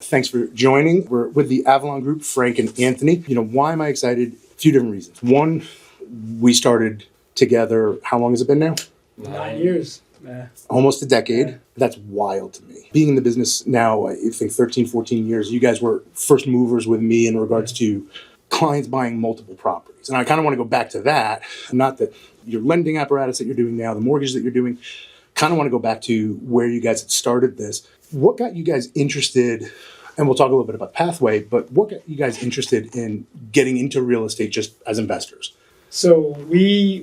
Thanks for joining. We're with the Avallone Group, Frank and Anthony. Why am I excited? A few different reasons. One, we started together, how long has it been now? 9 years. Almost a decade. That's wild to me. Being in the business now, I think 13, 14 years, you guys were first movers with me in regards to clients buying multiple properties. And I kind of want to go back to that. Not that your lending apparatus that you're doing now, the mortgages that you're doing, kind of want to go back to where you guys had started this. What got you guys interested, and we'll talk a little bit about Pathway, but what got you guys interested in getting into real estate just as investors? So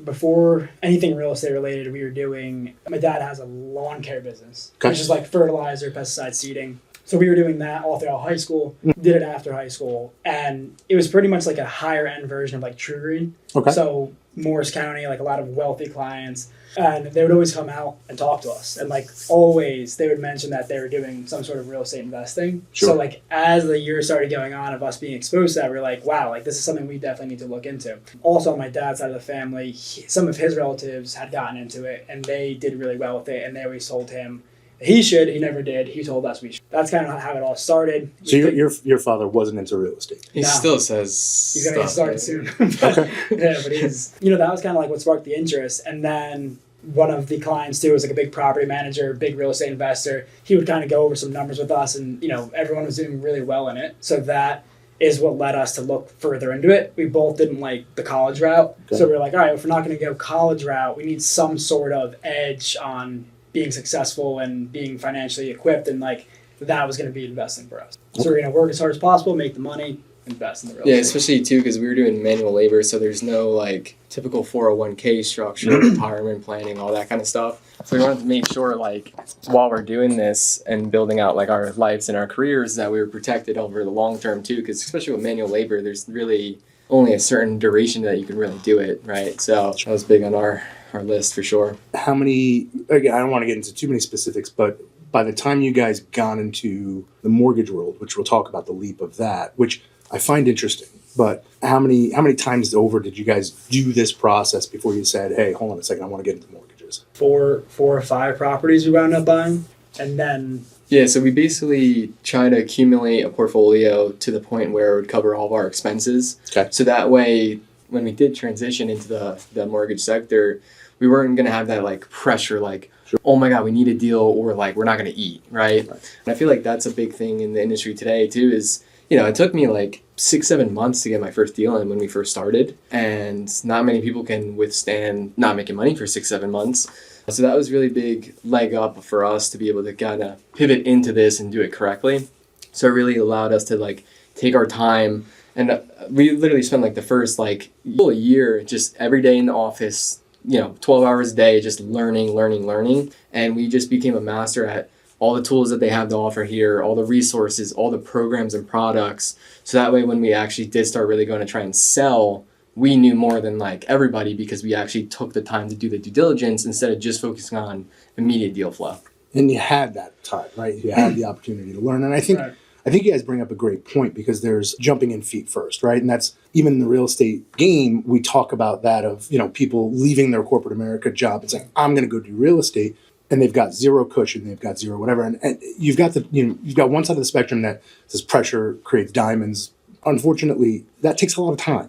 before anything real estate related, we were doing, my dad has a lawn care business, which is like fertilizer, pesticide, seeding. So we were doing that all throughout high school, did it after high school, and it was pretty much like a higher end version of like True Green. Okay. So Morris County, like a lot of wealthy clients, and they would always come out and talk to us. And like always, they would mention that they were doing some sort of real estate investing. Sure. So like as the year started going on of us being exposed to that, we were like, wow, like this is something we definitely need to look into. Also on my dad's side of the family, some of his relatives had gotten into it and they did really well with it, and they always told him he never did. He told us we should. That's kind of how it all started. So your father wasn't into real estate? He still says he's going to get started soon. Okay. Yeah, but he's, that was kind of like what sparked the interest. And then one of the clients too was like a big property manager, big real estate investor. He would kind of go over some numbers with us, and everyone was doing really well in it. So that is what led us to look further into it. We both didn't like the college route. Okay. So we were like, all right, if we're not going to go college route, we need some sort of edge on being successful and being financially equipped, and like that was going to be investing for us. So we're going to work as hard as possible, make the money, invest in the real estate. Yeah, especially too because we were doing manual labor, so there's no like typical 401k structure, retirement planning, all that kind of stuff. So we wanted to make sure like while we're doing this and building out like our lives and our careers that we were protected over the long term too, because especially with manual labor, there's really only a certain duration that you can really do it, right? So that was big on our list for sure. How many, again, I don't want to get into too many specifics, but by the time you guys got into the mortgage world, which we'll talk about the leap of that, which I find interesting, but how many times over did you guys do this process before you said, hey, hold on a second, I want to get into mortgages? Four or five properties we wound up buying, and then... Yeah, so we basically try to accumulate a portfolio to the point where it would cover all of our expenses. Okay. So that way, when we did transition into the mortgage sector, we weren't going to have that like pressure, like, sure, oh my God, we need a deal, or like, we're not going to eat, right? And I feel like that's a big thing in the industry today too is, it took me like 6-7 months to get my first deal in when we first started. And not many people can withstand not making money for 6-7 months. So that was really big leg up for us to be able to kind of pivot into this and do it correctly. So it really allowed us to like take our time. And we literally spent like the first like a year just every day in the office, 12 hours a day, just learning. And we just became a master at all the tools that they have to offer here, all the resources, all the programs and products. So that way, when we actually did start really going to try and sell, we knew more than like everybody because we actually took the time to do the due diligence instead of just focusing on immediate deal flow. And you had that time, right? You had the opportunity to learn. And I think you guys bring up a great point because there's jumping in feet first, right? And that's even in the real estate game, we talk about that of, people leaving their corporate America job and saying, I'm going to go do real estate. And they've got zero cushion, they've got zero whatever. And you've got you've got one side of the spectrum that says pressure creates diamonds. Unfortunately, that takes a lot of time,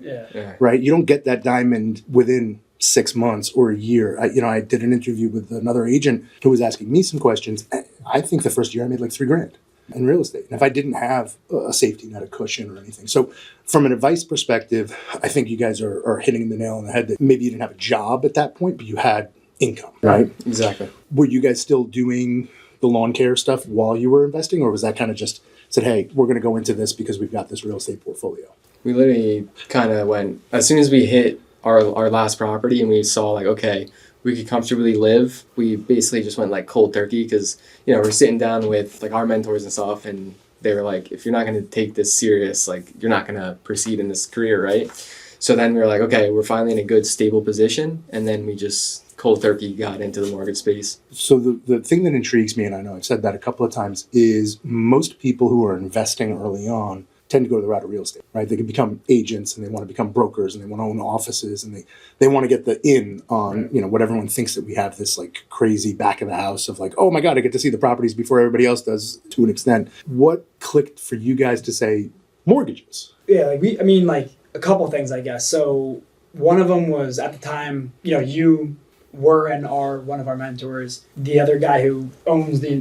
right? You don't get that diamond within 6 months or a year. I did an interview with another agent who was asking me some questions. I think the first year I made like $3,000 in real estate. And if I didn't have a safety net, a cushion or anything. So from an advice perspective, I think you guys are hitting the nail on the head that maybe you didn't have a job at that point, but you had income, right? Exactly. Were you guys still doing the lawn care stuff while you were investing, or was that kind of just said, hey, we're going to go into this because we've got this real estate portfolio? We literally kind of went, as soon as we hit our last property and we saw like, okay, we could comfortably live, we basically just went like cold turkey because, we're sitting down with like our mentors and stuff, and they were like, if you're not going to take this serious, like you're not going to proceed in this career, right? So then we were like, okay, we're finally in a good stable position, and then we just cold turkey got into the mortgage space. So the thing that intrigues me, and I know I've said that a couple of times, is most people who are investing early on tend to go the route of real estate, right? They can become agents and they want to become brokers and they want to own offices and they want to get the in on, what everyone thinks that we have this like crazy back of the house of like, oh my God, I get to see the properties before everybody else does to an extent. What clicked for you guys to say mortgages? Yeah, like a couple things, I guess. So one of them was at the time, you were and are one of our mentors. The other guy who owns the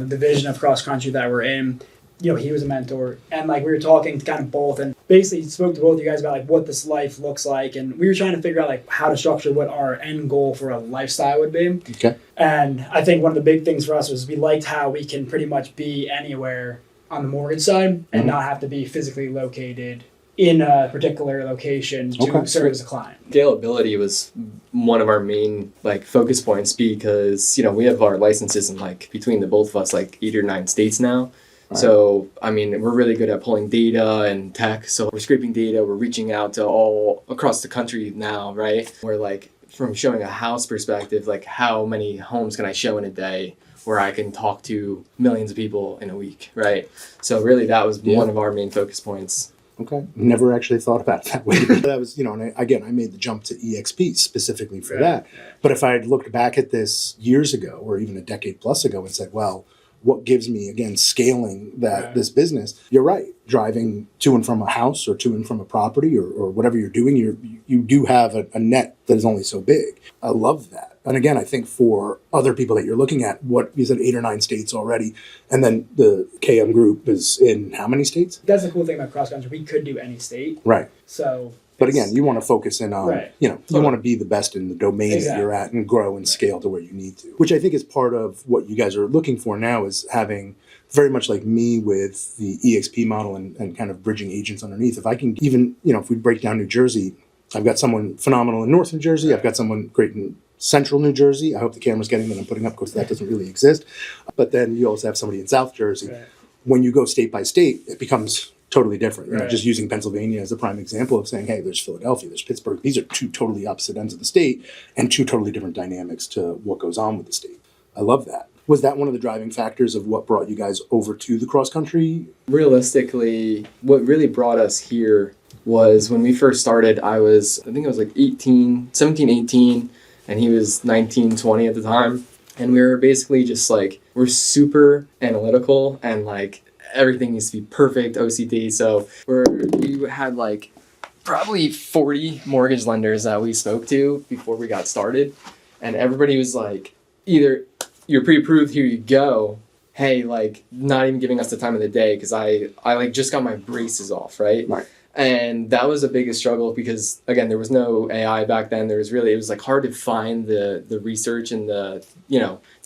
division of cross country that we're in, he was a mentor. And like we were talking to kind of both and basically spoke to both of you guys about like what this life looks like. And we were trying to figure out like how to structure what our end goal for a lifestyle would be. Okay. And I think one of the big things for us was we liked how we can pretty much be anywhere on the mortgage side and not have to be physically located in a particular location to serve as a client. Scalability was one of our main like focus points because, we have our licenses in like between the both of us like 8 or 9 states now. Right. So, we're really good at pulling data and tech. So we're scraping data, we're reaching out to all across the country now, right? We're like from showing a house perspective, like how many homes can I show in a day where I can talk to millions of people in a week, right? So really that was one of our main focus points. Okay. Never actually thought about it that way. That was, and I made the jump to EXP specifically for that. But if I had looked back at this years ago or even a decade plus ago and said, well, what gives me, again, scaling this business, you're right. Driving to and from a house or to and from a property or whatever you're doing, you do have a net that is only so big. I love that. And again, I think for other people that you're looking at, what you said 8 or 9 states already, and then the KM Group is in how many states? That's the cool thing about cross country. We could do any state. Right. So. But again, you want to focus in on, you want to be the best in the domain that you're at and grow and scale to where you need to, which I think is part of what you guys are looking for now is having very much like me with the EXP model and kind of bridging agents underneath. If I can even, if we break down New Jersey, I've got someone phenomenal in North New Jersey. I've got someone great in Central New Jersey. I hope the camera's getting that I'm putting up because that doesn't really exist. But then you also have somebody in South Jersey. Right. When you go state by state, it becomes totally different. Right. Just using Pennsylvania as a prime example of saying, hey, there's Philadelphia, there's Pittsburgh. These are 2 totally opposite ends of the state and 2 totally different dynamics to what goes on with the state. I love that. Was that one of the driving factors of what brought you guys over to the cross country? Realistically, what really brought us here was when we first started, I think I was like 17, 18, and he was 19, 20 at the time. And we were basically just like, we're super analytical and like, everything needs to be perfect, OCD. So we had like probably 40 mortgage lenders that we spoke to before we got started. And everybody was like, either you're pre-approved, here you go. Hey, like not even giving us the time of the day because I like just got my braces off, right? And that was the biggest struggle because again, there was no AI back then. It was like hard to find the research and the,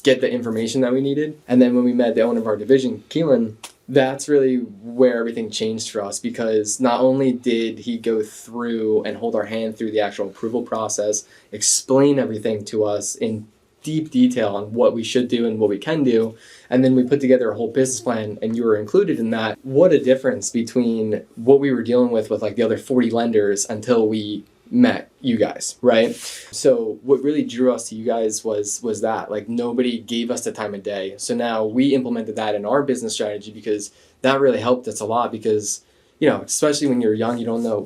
get the information that we needed. And then when we met the owner of our division, Keelan, that's really where everything changed for us because not only did he go through and hold our hand through the actual approval process, explain everything to us in deep detail on what we should do and what we can do, and then we put together a whole business plan and you were included in that. What a difference between what we were dealing with like the other 40 lenders until we met you guys, right? So what really drew us to you guys was that like nobody gave us the time of day. So now we implemented that in our business strategy because that really helped us a lot because, especially when you're young,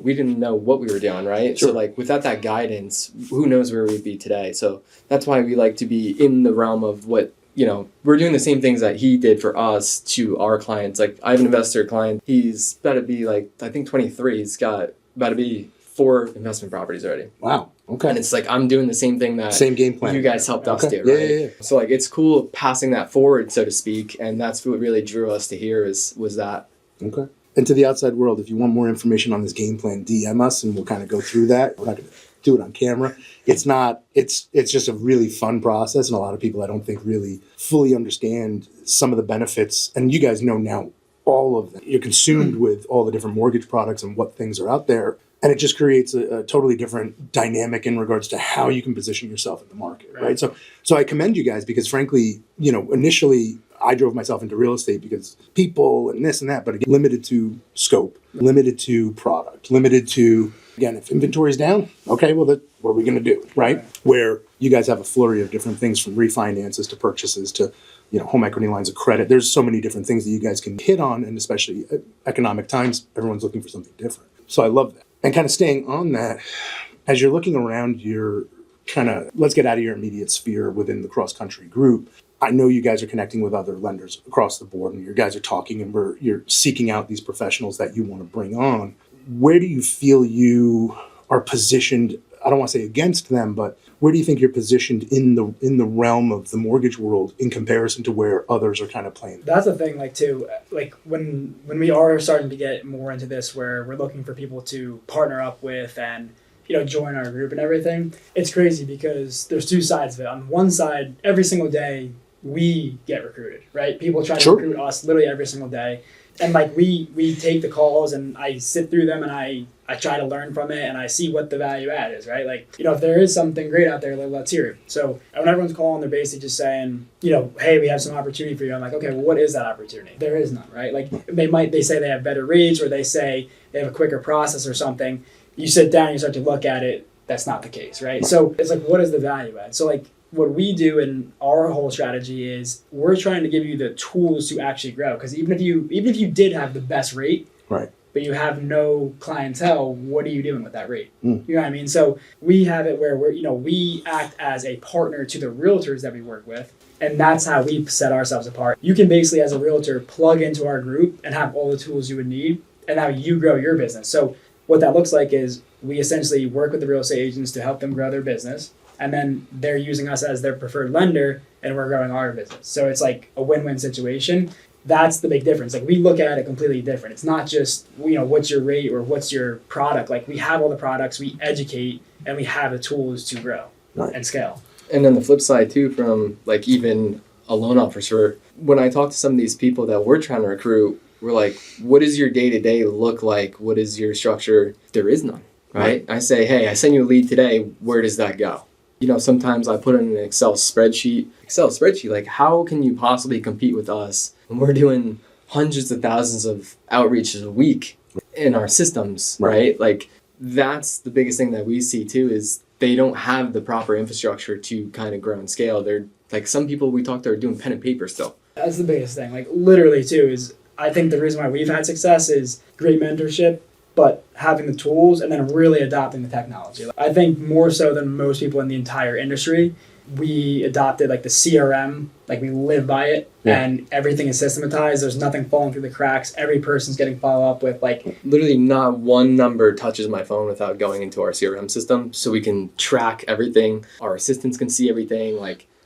we didn't know what we were doing, right? Sure. So like without that guidance, who knows where we'd be today. So that's why we like to be in the realm of what, we're doing the same things that he did for us to our clients. Like I have an investor client, he's about to be like, I think 23, he's got about to be 4 investment properties already. Wow. Okay. And it's like I'm doing the same thing that same game plan you guys helped us do, right? Yeah. So like it's cool passing that forward, so to speak, and that's what really drew us to here was that. Okay. And to the outside world, if you want more information on this game plan, DM us and we'll kind of go through that. We're not going to do it on camera. It's just a really fun process, and a lot of people I don't think really fully understand some of the benefits. And you guys know now all of them. You're consumed with all the different mortgage products and what things are out there. And it just creates a totally different dynamic in regards to how you can position yourself in the market, right? So I commend you guys because frankly, initially I drove myself into real estate because people and this and that, but again, limited to scope, limited to product, limited to, again, if inventory is down, okay, well, what are we going to do, right? Where you guys have a flurry of different things from refinances to purchases to home equity lines of credit. There's so many different things that you guys can hit on, and especially at economic times, everyone's looking for something different. So I love that. And kind of staying on that, as you're looking around your let's get out of your immediate sphere within the cross-country group. I know you guys are connecting with other lenders across the board, and you guys are talking, and you're seeking out these professionals that you want to bring on. Where do you feel you are positioned? I don't want to say against them, but where do you think you're positioned in the realm of the mortgage world in comparison to where others are kind of playing? That's the thing, when we are starting to get more into this, where we're looking for people to partner up with and join our group and everything, it's crazy because there's two sides of it. On one side, every single day we get recruited, right? People try to recruit us literally every single day. And we take the calls, and I sit through them, and I try to learn from it, and I see what the value add is, right? If there is something great out there, let's hear it. So when everyone's calling, they're basically just saying, hey, we have some opportunity for you. I'm like, okay, well, what is that opportunity? There is none, right? They say they have better rates, or they say they have a quicker process or something. You sit down and you start to look at it. That's not the case, right? So it's what is the value add? So what we do in our whole strategy is we're trying to give you the tools to actually grow. Because even if you did have the best rate, right, but you have no clientele, what are you doing with that rate? You know what I mean? So we have it where we act as a partner to the realtors that we work with, and that's how we set ourselves apart. You can basically, as a realtor, plug into our group and have all the tools you would need, and now you grow your business. So what that looks like is we essentially work with the real estate agents to help them grow their business. And then they're using us as their preferred lender, and we're growing our business. So it's a win-win situation. That's the big difference. We look at it completely different. It's not just, what's your rate or what's your product. We have all the products, we educate, and we have the tools to grow and scale. And then the flip side too, from even a loan officer, when I talk to some of these people that we're trying to recruit, we're like, what does your day-to-day look like? What is your structure? There is none, right? I say, hey, I send you a lead today. Where does that go? Sometimes I put in an Excel spreadsheet, how can you possibly compete with us when we're doing hundreds of thousands of outreaches a week in our systems, right? That's the biggest thing that we see too, is they don't have the proper infrastructure to kind of grow and scale. They're some people we talk to are doing pen and paper still. That's the biggest thing. Literally too, is I think the reason why we've had success is great mentorship, but having the tools and then really adopting the technology. I think more so than most people in the entire industry, we adopted the CRM, we live by it, and everything is systematized. There's nothing falling through the cracks. Every person's getting followed up with literally not one number touches my phone without going into our CRM system, so we can track everything. Our assistants can see everything.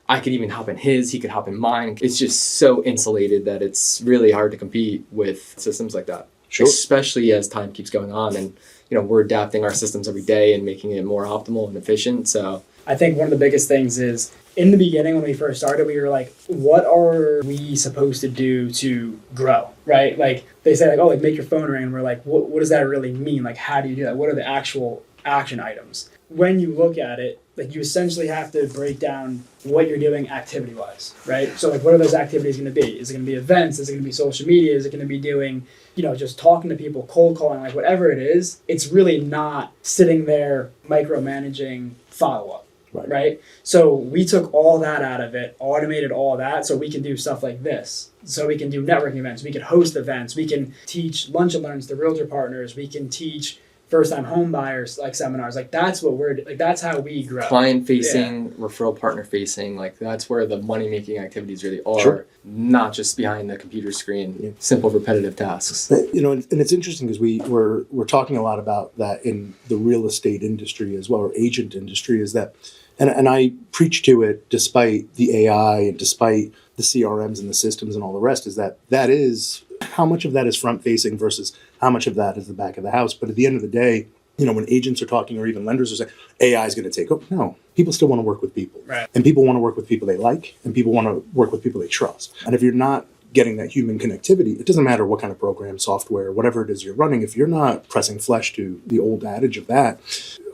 I could even hop in his, he could hop in mine. It's just so insulated that it's really hard to compete with systems like that. Sure. Especially as time keeps going on, and we're adapting our systems every day and making it more optimal and efficient. So I think one of the biggest things is in the beginning when we first started, we were what are we supposed to do to grow, right? They say make your phone ring, and we're what does that really mean? How do you do that? What are the actual action items? When you look at it, you essentially have to break down what you're doing activity-wise, right? So what are those activities going to be? Is it going to be events? Is it going to be social media? Is it going to be doing, just talking to people, cold calling, whatever it is? It's really not sitting there micromanaging follow-up, right? So we took all that out of it, automated all that, so we can do stuff like this. So we can do networking events. We can host events. We can teach lunch and learns to realtor partners. We can teach first-time home buyers seminars. That's what we're that's how we grow. Client facing, referral partner facing, that's where the money making activities really are, not just behind the computer screen, simple repetitive tasks. And it's interesting because we're talking a lot about that in the real estate industry as well, or agent industry, is that, and I preach to it despite the AI and despite the CRMs and the systems and all the rest, is that is how much of that is front facing versus how much of that is the back of the house. But at the end of the day, when agents are talking, or even lenders are saying AI is going to take over, no, people still want to work with people, right? And people want to work with people they like, and people want to work with people they trust. And if you're not getting that human connectivity, it doesn't matter what kind of program, software, whatever it is you're running, if you're not pressing flesh to the old adage of that,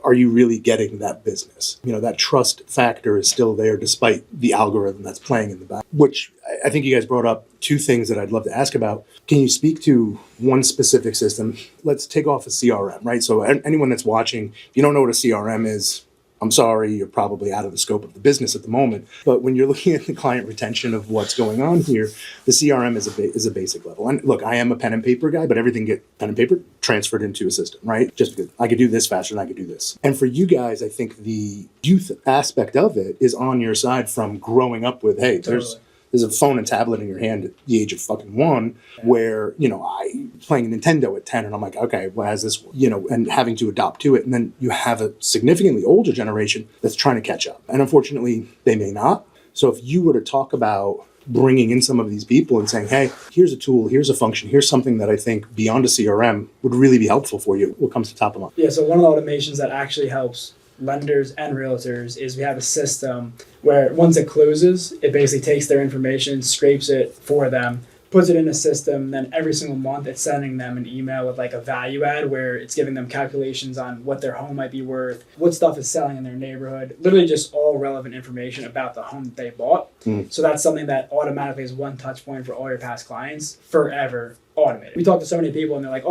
are you really getting that business? That trust factor is still there despite the algorithm that's playing in the back, which I think you guys brought up two things that I'd love to ask about. Can you speak to one specific system? Let's take off a CRM, right? So anyone that's watching, if you don't know what a CRM is, I'm sorry, you're probably out of the scope of the business at the moment. But when you're looking at the client retention of what's going on here, the CRM is a basic level. And look, I am a pen and paper guy, but everything get pen and paper transferred into a system, right? Just because I could do this faster than I could do this. And for you guys, I think the youth aspect of it is on your side from growing up with, hey, there's a phone and tablet in your hand at the age of fucking 1 where, I playing Nintendo at 10 and I'm like, okay, what has this, and having to adopt to it. And then you have a significantly older generation that's trying to catch up. And unfortunately, they may not. So if you were to talk about bringing in some of these people and saying, hey, here's a tool, here's a function, here's something that I think beyond a CRM would really be helpful for you, what comes to top of mind? Yeah, so one of the automations that actually helps lenders and realtors is we have a system where once it closes, it basically takes their information, scrapes it for them, puts it in a system, then every single month it's sending them an email with like a value add where it's giving them calculations on what their home might be worth, what stuff is selling in their neighborhood, literally just all relevant information about the home that they bought. So that's something that automatically is one touch point for all your past clients, forever automated. We talk to so many people and they're like,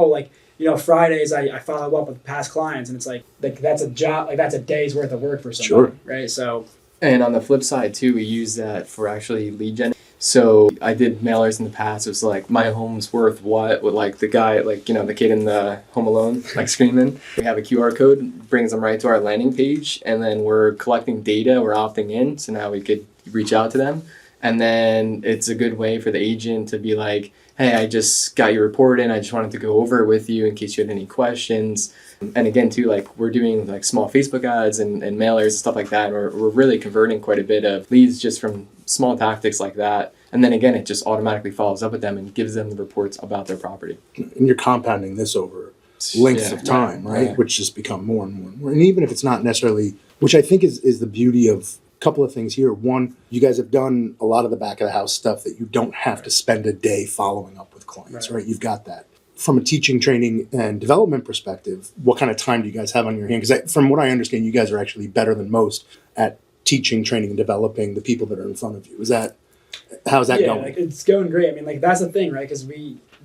Fridays I follow up with past clients, and it's like that's a job, like that's a day's worth of work for somebody, right? So, and on the flip side too, we use that for actually lead gen. So I did mailers in the past. It was like, my home's worth what? With like the guy, like, the kid in the Home Alone, like screaming. We have a QR code, brings them right to our landing page, and then we're collecting data, we're opting in, so now we could reach out to them. And then it's a good way for the agent to be like, hey, I just got your report in. I just wanted to go over it with you in case you had any questions. And again, too, like we're doing like small Facebook ads and mailers and stuff like that. And we're really converting quite a bit of leads just from small tactics like that. And then again, it just automatically follows up with them and gives them the reports about their property. And you're compounding this over lengths of time, right? Which just become more and more. And even if it's not necessarily, which I think is the beauty of couple of things here. One, you guys have done a lot of the back of the house stuff that you don't have to spend a day following up with clients, right? You've got that. From a teaching, training, and development perspective, what kind of time do you guys have on your hand? Because from what I understand, you guys are actually better than most at teaching, training, and developing the people that are in front of you. How's that going? Like it's going great. I mean, like that's the thing, right? Because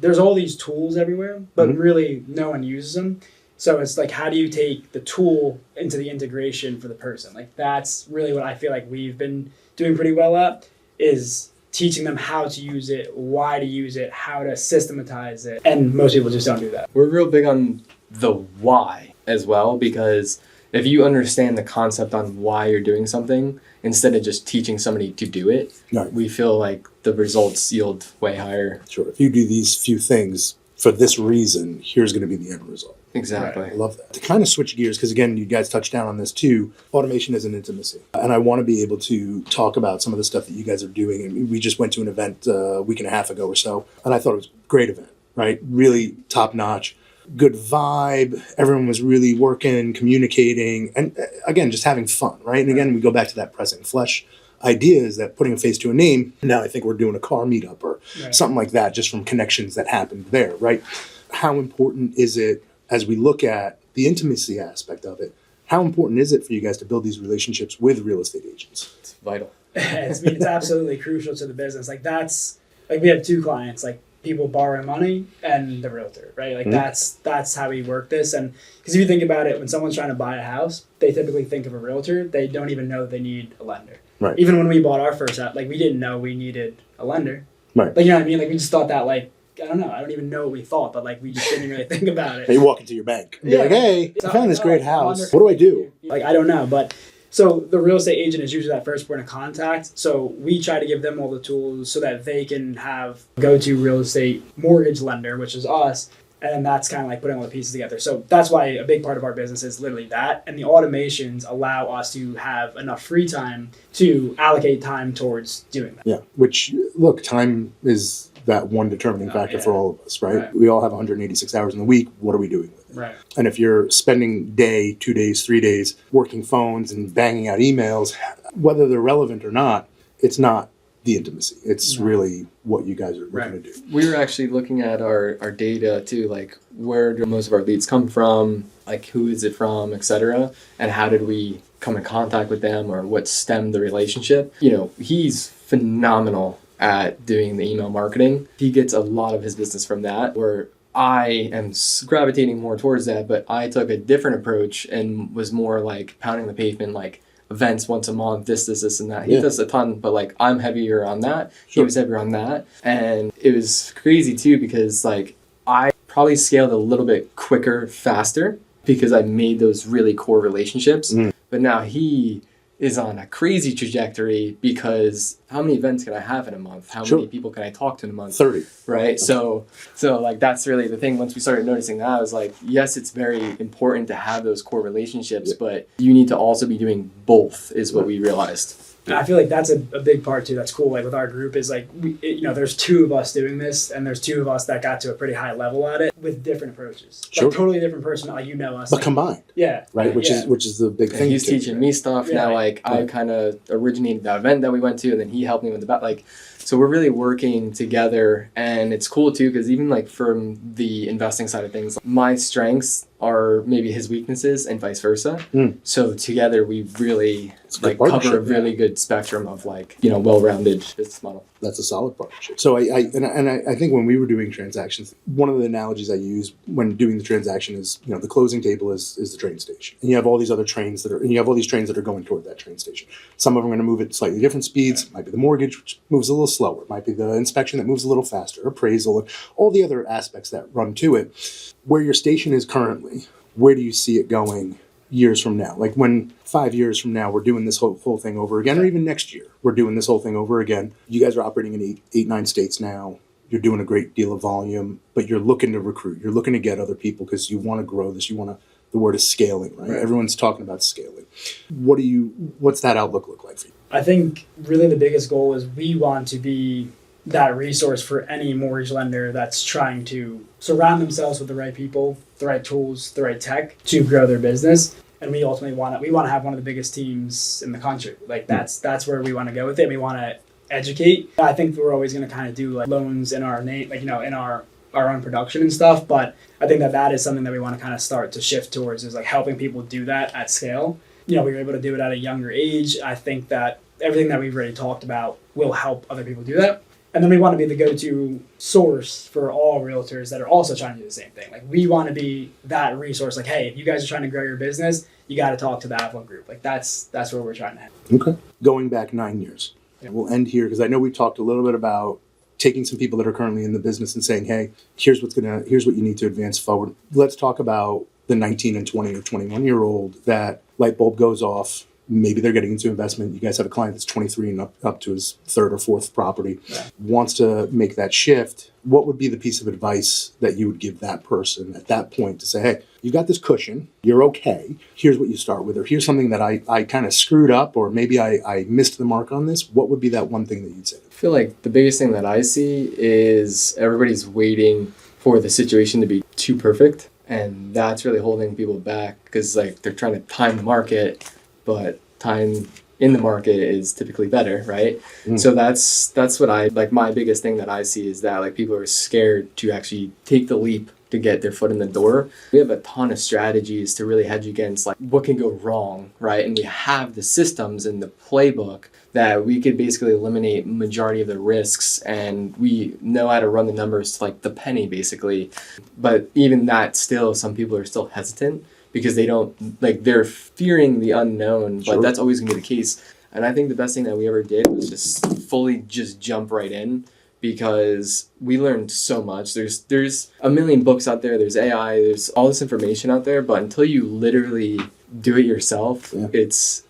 there's all these tools everywhere, but really no one uses them. So it's like, how do you take the tool into the integration for the person? Like that's really what I feel like we've been doing pretty well at, is teaching them how to use it, why to use it, how to systematize it. And most people just don't do that. We're real big on the why as well, because if you understand the concept on why you're doing something, instead of just teaching somebody to do it, we feel like the results yield way higher. Sure. If you do these few things for this reason, here's going to be the end result. Exactly. I love that. To kind of switch gears, because again, you guys touched down on this too, automation is an intimacy. And I want to be able to talk about some of the stuff that you guys are doing. And we just went to an event a week and a half ago or so, and I thought it was a great event, right? Really top notch, good vibe. Everyone was really working, communicating, and again, just having fun, right? And again, we go back to that pressing flesh idea, is that putting a face to a name. Now I think we're doing a car meetup or something like that, just from connections that happened there, right? How important is it, as we look at the intimacy aspect of it, how important is it for you guys to build these relationships with real estate agents? It's vital. It's absolutely crucial to the business. Like that's, like we have 2 clients, like people borrowing money and the realtor, right? Like that's how we work this. And because if you think about it, when someone's trying to buy a house, they typically think of a realtor. They don't even know they need a lender. Right. Even when we bought our first house, like we didn't know we needed a lender. Right. Like, you know what I mean? Like we just thought that, like, I don't know. I don't even know what we thought, but like we just didn't really think about it. You walk into your bank and be like, hey, I found this great house. What do I do? Like, I don't know. But so the real estate agent is usually that first point of contact. So we try to give them all the tools so that they can have go-to real estate mortgage lender, which is us. And that's kind of like putting all the pieces together. So that's why a big part of our business is literally that. And the automations allow us to have enough free time to allocate time towards doing that. Yeah, which, look, time is that one determining factor for all of us, right? We all have 186 hours in the week. What are we doing with it? Right. And if you're spending day, 2 days, 3 days working phones and banging out emails, whether they're relevant or not, it's not the intimacy. It's really what you guys are looking to do. We were actually looking at our data too, like where do most of our leads come from, like who is it from, etc. And how did we come in contact with them, or what stemmed the relationship. He's phenomenal at doing the email marketing. He gets a lot of his business from that, where I am gravitating more towards that, but I took a different approach and was more like pounding the pavement, like events once a month, this, and that. He does a ton, but like I'm heavier on that. Sure. He was heavier on that. And it was crazy too, because like I probably scaled a little bit quicker, faster, because I made those really core relationships. But now he is on a crazy trajectory, because how many events can I have in a month? How many people can I talk to in a month? 30. Right. So like that's really the thing. Once we started noticing that, I was like, yes, it's very important to have those core relationships, but you need to also be doing both, is what we realized. And I feel like that's a big part too. That's cool. Like with our group is like, there's two of us doing this, and there's two of us that got to a pretty high level at it with different approaches. Sure. Like totally different person, like us. But like, combined. Yeah. Right. Which is the big thing. He's teaching me stuff now. Like I kind of originated the event that we went to, and then he helped me with the back. Like, so we're really working together, and it's cool too, because even like from the investing side of things, my strengths are maybe his weaknesses and vice versa. So together we really like cover a really good spectrum of like, well-rounded business model. That's a solid partnership. So I think when we were doing transactions, one of the analogies I use when doing the transaction is, the closing table is the train station. And you have all these other trains that are going toward that train station. Some of them are going to move at slightly different speeds. It might be the mortgage, which moves a little slower. It might be the inspection that moves a little faster, appraisal, and all the other aspects that run to it. Where your station is currently, where do you see it going years from now? Like when 5 years from now, we're doing this whole thing over again, or even next year, we're doing this whole thing over again. You guys are operating in 9 states now. You're doing a great deal of volume, but you're looking to recruit. You're looking to get other people because you want to grow this. The word is scaling, right? Everyone's talking about scaling. What's that outlook look like for you? I think really the biggest goal is we want to be that resource for any mortgage lender that's trying to surround themselves with the right people, the right tools, the right tech to grow their business. And we ultimately want to have one of the biggest teams in the country. Like that's where we want to go with it. We want to educate. I think we're always going to kind of do like loans in our name, like, in our own production and stuff. But I think that is something that we want to kind of start to shift towards, is like helping people do that at scale. We were able to do it at a younger age. I think that everything that we've already talked about will help other people do that. And then we want to be the go-to source for all realtors that are also trying to do the same thing. Like we want to be that resource. Like, hey, if you guys are trying to grow your business, you got to talk to the Avallone Group. Like that's where we're trying to head. Okay. Going back 9 years. And we'll end here because I know we talked a little bit about taking some people that are currently in the business and saying, hey, here's what you need to advance forward. Let's talk about the 19 and 20 or 21-year-old that light bulb goes off. Maybe they're getting into investment. You guys have a client that's 23 and up to his third or fourth property, wants to make that shift. What would be the piece of advice that you would give that person at that point to say, hey, you got this cushion, you're okay. Here's what you start with, or here's something that I kind of screwed up, or maybe I missed the mark on this. What would be that one thing that you'd say? I feel like the biggest thing that I see is everybody's waiting for the situation to be too perfect. And that's really holding people back, because like they're trying to time the market, but time in the market is typically better, right? So that's what I like. My biggest thing that I see is that like people are scared to actually take the leap to get their foot in the door. We have a ton of strategies to really hedge against like what can go wrong, right? And we have the systems and the playbook that we could basically eliminate majority of the risks, and we know how to run the numbers to like the penny basically. But even that, still some people are still hesitant because they don't, like, they're fearing the unknown, but that's always gonna be the case. And I think the best thing that we ever did was just fully just jump right in, because we learned so much. There's a million books out there, there's AI, there's all this information out there, but until you literally do it yourself, it's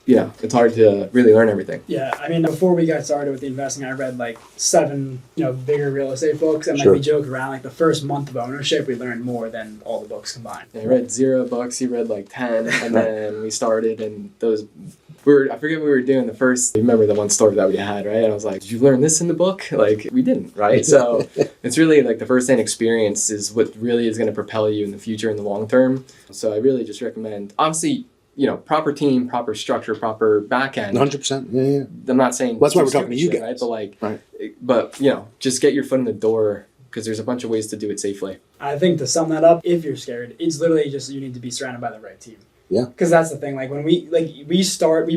hard to really learn everything. Yeah, I mean, before we got started with the investing, I read like 7, bigger real estate books, and like we joke around, like the first month of ownership, we learned more than all the books combined. I read 0 books, he read like 10, and then we started, and I forget what we were doing the first. You remember the one story that we had, right? And I was like, did you learn this in the book? Like, we didn't, right? So it's really like the first-hand experience is what really is going to propel you in the future, in the long term. So I really just recommend, obviously, proper team, proper structure, proper back end. 100%. Yeah. I'm not saying that's why we're talking to you guys, right? But just get your foot in the door, because there's a bunch of ways to do it safely. I think to sum that up, if you're scared, it's literally just you need to be surrounded by the right team. Yeah. Because that's the thing. Like when we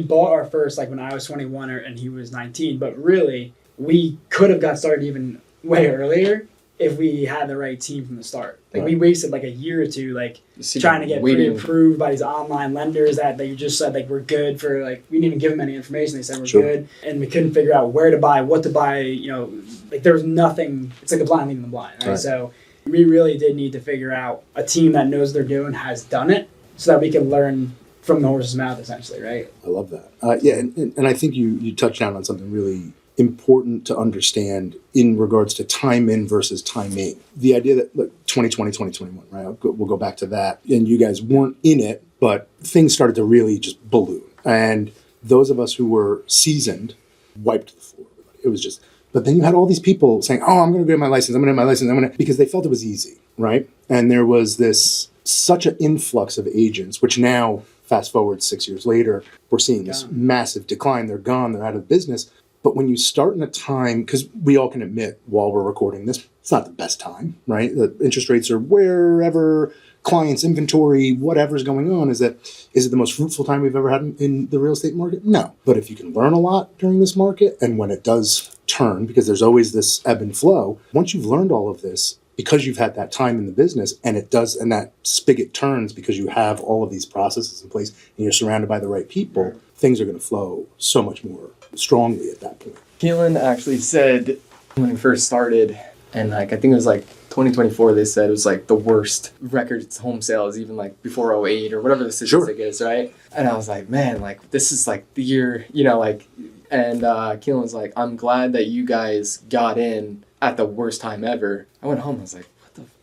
bought our first, like when I was 21 and he was 19, but really we could have got started even way earlier. if we had the right team from the start. Like Right. we wasted like a year or two, like trying to get pre-approved by these online lenders that you just said like we're good for, like we didn't even give them any information. They said we're Sure. good, and we couldn't figure out where to buy, what to buy. You know, like there was nothing. It's like the blind leading the blind, right? Right. So we really did need to figure out a team that knows what they're doing, has done it, so that we can learn from the horse's mouth, essentially, right? I love that. Yeah, and I think you touched down on something really important to understand in regards to time in versus timing. The idea that, look, 2020, 2021, right? We'll go back to that. And you guys weren't in it, but things started to really just balloon. And those of us who were seasoned wiped the floor. It was just, but then you had all these people saying, oh, I'm going to get my license, because they felt it was easy, right? And there was such an influx of agents, which now, fast forward 6 years later, we're seeing this massive decline. They're gone, they're out of business. But when you start in a time, because we all can admit while we're recording this, it's not the best time, right? The interest rates are wherever, clients, inventory, whatever's going on. Is it the most fruitful time we've ever had in the real estate market? No. But if you can learn a lot during this market, and when it does turn, because there's always this ebb and flow, once you've learned all of this, because you've had that time in the business, and that spigot turns because you have all of these processes in place and you're surrounded by the right people, things are going to flow so much more strongly at that point. Keelan actually said when we first started, and like I think it was like 2024, they said it was like the worst record home sales, even like before 08 or whatever the statistic is, right? And I was like, man, like this is like the year, you know, like, and Keelan was like, I'm glad that you guys got in at the worst time ever. I went home, I was like,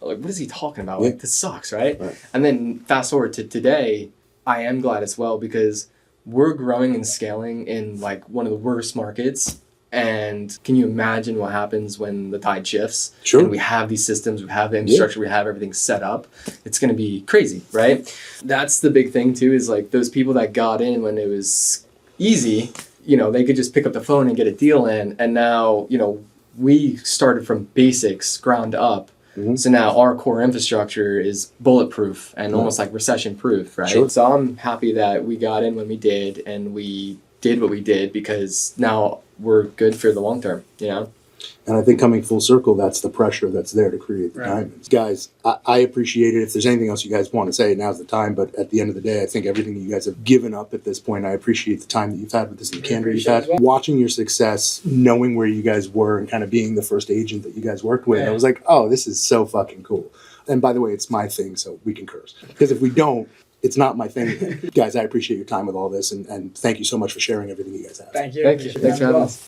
what is he talking about? Yeah. Like, this sucks, right? And then fast forward to today, I am glad as well, because we're growing and scaling in like one of the worst markets. And can you imagine what happens when the tide shifts? Sure. And we have these systems, we have the infrastructure, we have everything set up. It's going to be crazy, right? That's the big thing too, is like those people that got in when it was easy, you know, they could just pick up the phone and get a deal in. And now, you know, we started from basics, ground up. Mm-hmm. So now our core infrastructure is bulletproof and almost like recession proof, right? Sure. So I'm happy that we got in when we did, and we did what we did, because now we're good for the long term, you know? And I think coming full circle, that's the pressure that's there to create the diamonds. Guys, I appreciate it. If there's anything else you guys want to say, now's the time. But at the end of the day, I think everything you guys have given up at this point, I appreciate the time that you've had with this and the candor you've had. Watching your success, knowing where you guys were, and kind of being the first agent that you guys worked with, I was like, oh, this is so fucking cool. And by the way, it's my thing, so we can curse. Because if we don't, it's not my thing. Guys, I appreciate your time with all this, and thank you so much for sharing everything you guys have. Thank you. Thanks for having us.